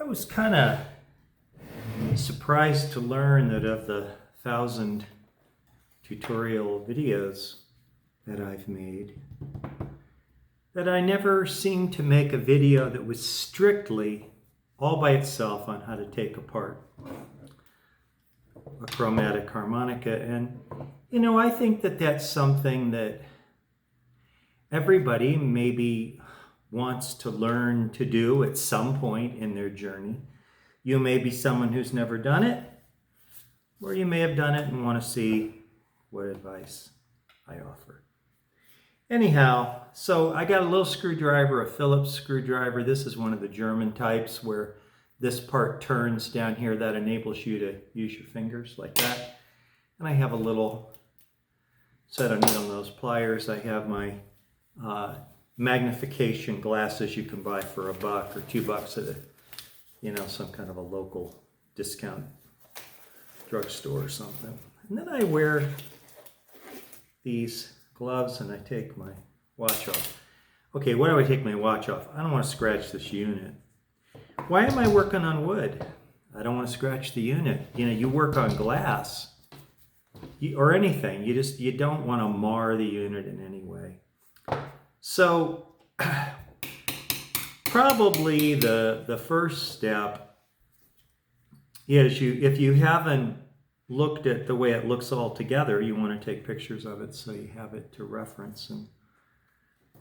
was kind of surprised to learn that of the 1,000 tutorial videos that I've made, that I never seemed to make a video that was strictly all by itself on how to take apart a chromatic harmonica. And, you know, I think that that's something that everybody maybe wants to learn to do at some point in their journey. You may be someone who's never done it, or you may have done it and want to see what advice I offer. Anyhow, so I got a little screwdriver, a Phillips screwdriver. This is one of the German types where this part turns down here. That enables you to use your fingers like that. And I have a little set of needle nose pliers. I have my magnification glasses you can buy for $1 or $2 at some kind of a local discount drugstore or something. And then I wear these gloves and I take my watch off. Okay, why do I take my watch off? I don't want to scratch this unit. Why am I working on wood? I don't want to scratch the unit. You work on glass or anything. You don't want to mar the unit in any way. So probably the first step is if you haven't looked at the way it looks all together, you want to take pictures of it so you have it to reference. And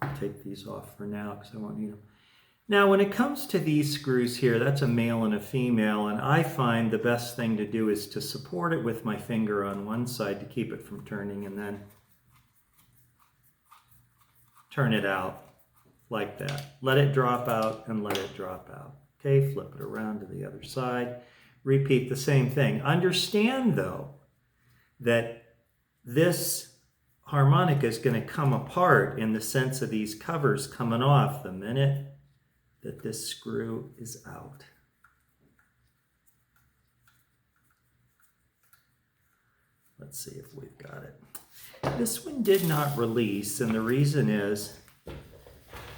I'll take these off for now because I won't need them. Now, when it comes to these screws here, that's a male and a female, and I find the best thing to do is to support it with my finger on one side to keep it from turning, and then turn it out like that. Let it drop out and let it drop out. Okay, flip it around to the other side. Repeat the same thing. Understand, though, that this harmonica is going to come apart in the sense of these covers coming off the minute that this screw is out. Let's see if we've got it. This one did not release, and the reason is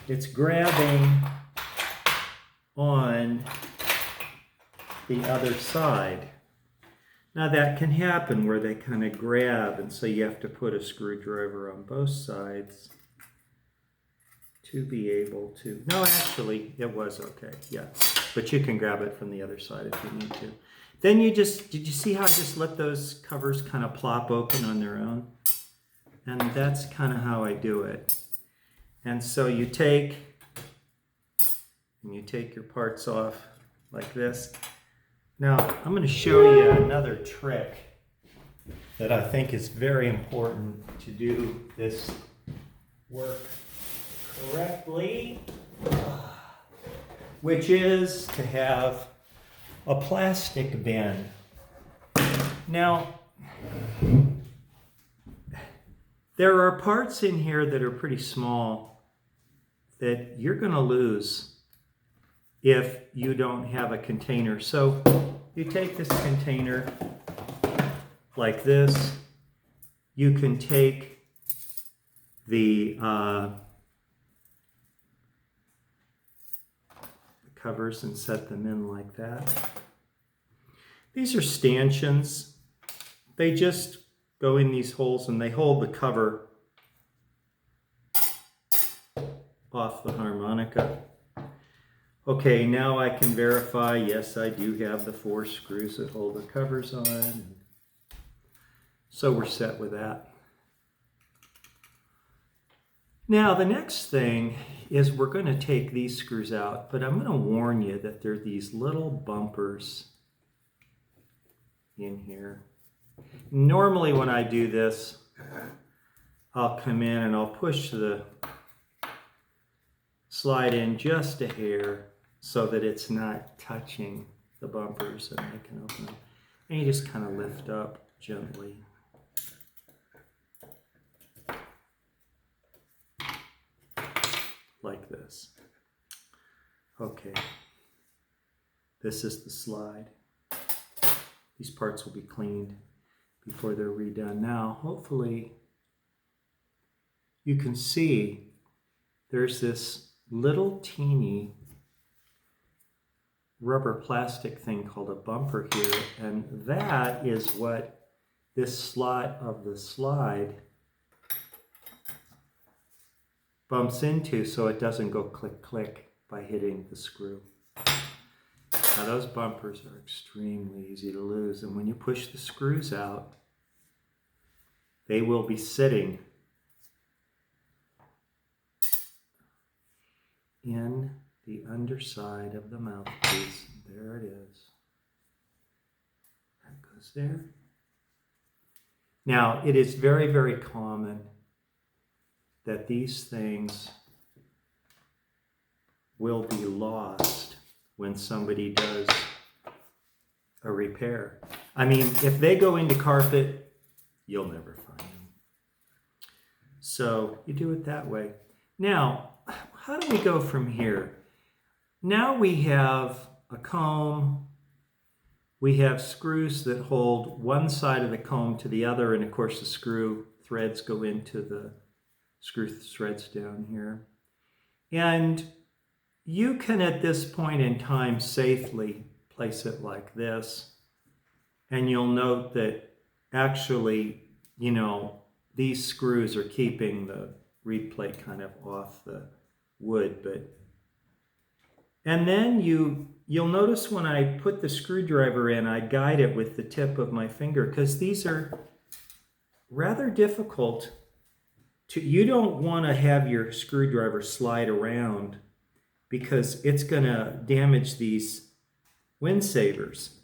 it's grabbing on the other side. Now that can happen where they kind of grab, and so you have to put a screwdriver on both sides to be able to. No, actually, it was okay. Yeah, but you can grab it from the other side if you need to. Then did you see how I just let those covers kind of plop open on their own? And that's kind of how I do it. And so you take your parts off like this. Now, I'm going to show you another trick that I think is very important to do this work correctly, which is to have a plastic bin. Now, there are parts in here that are pretty small that you're going to lose if you don't have a container. So you take this container like this. You can take the covers and set them in like that. These are stanchions. They just go in these holes and they hold the cover off the harmonica. Okay, now I can verify, yes, I do have the 4 screws that hold the covers on. So we're set with that. Now the next thing is we're going to take these screws out, but I'm going to warn you that there are these little bumpers in here. Normally when I do this, I'll come in and I'll push the slide in just a hair so that it's not touching the bumpers and they can open up. And you just kind of lift up gently. Like this. Okay. This is the slide. These parts will be cleaned before they're redone. Now, hopefully, you can see there's this little teeny rubber plastic thing called a bumper here, and that is what this slot of the slide bumps into so it doesn't go click click by hitting the screw. Now those bumpers are extremely easy to lose, and when you push the screws out, they will be sitting in the underside of the mouthpiece. There it is. That goes there. Now, it is very, very common that these things will be lost when somebody does a repair. I mean, if they go into carpet, you'll never find them. So you do it that way. Now, how do we go from here? Now we have a comb, we have screws that hold one side of the comb to the other, and of course the screw threads go into the screw threads down here. And you can at this point in time safely place it like this, and you'll note that actually, you know, these screws are keeping the reed plate kind of off the wood, and then you'll notice when I put the screwdriver in, I guide it with the tip of my finger, because these are rather difficult to, you don't want to have your screwdriver slide around because it's going to damage these wind savers.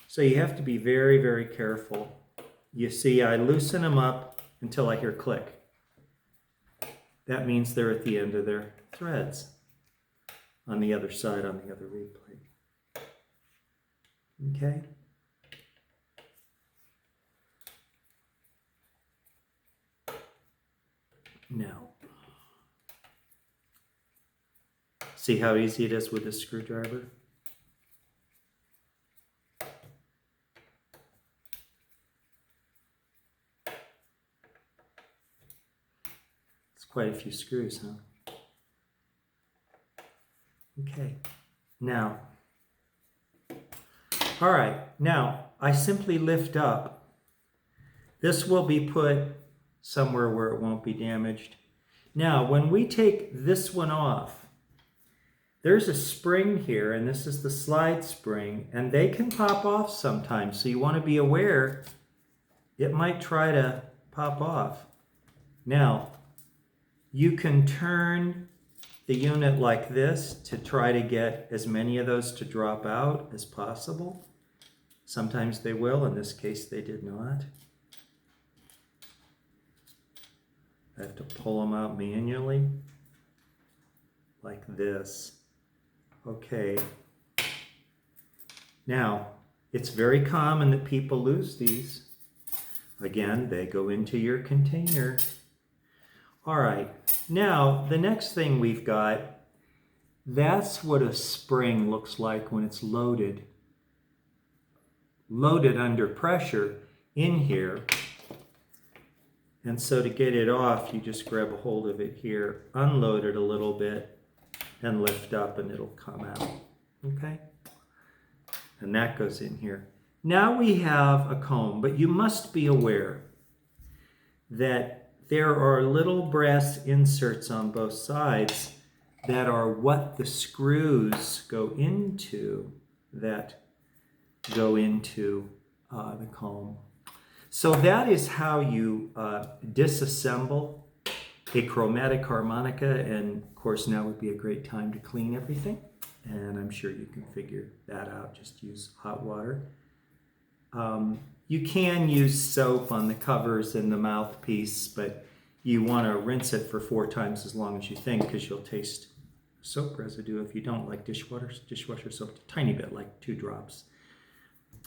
So you have to be very, very careful. You see, I loosen them up until I hear click. That means they're at the end of their threads on the other side, on the other reed plate. Okay? Now, see how easy it is with this screwdriver? It's quite a few screws, huh? Okay, now, all right, now I simply lift up. This will be put somewhere where it won't be damaged. Now, when we take this one off, there's a spring here, and this is the slide spring, and they can pop off sometimes, so you want to be aware it might try to pop off. Now, you can turn the unit like this to try to get as many of those to drop out as possible. Sometimes they will. In this case, they did not. I have to pull them out manually like this. Okay. Now, it's very common that people lose these. Again, they go into your container. All right. Now, the next thing we've got, that's what a spring looks like when it's loaded. Loaded under pressure in here. And so to get it off, you just grab a hold of it here, unload it a little bit, and lift up, and it'll come out. Okay? And that goes in here. Now we have a comb, but you must be aware that there are little brass inserts on both sides that are what the screws go into, that go into the comb. So that is how you disassemble a chromatic harmonica, and of course now would be a great time to clean everything, and I'm sure you can figure that out. Just use hot water. You can use soap on the covers and the mouthpiece, but you want to rinse it for 4 times as long as you think, because you'll taste soap residue if you don't like dishwasher soap, a tiny bit, like 2 drops.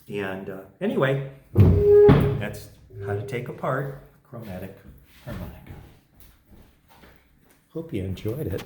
And anyway, that's how to take apart a chromatic harmonica. Hope you enjoyed it.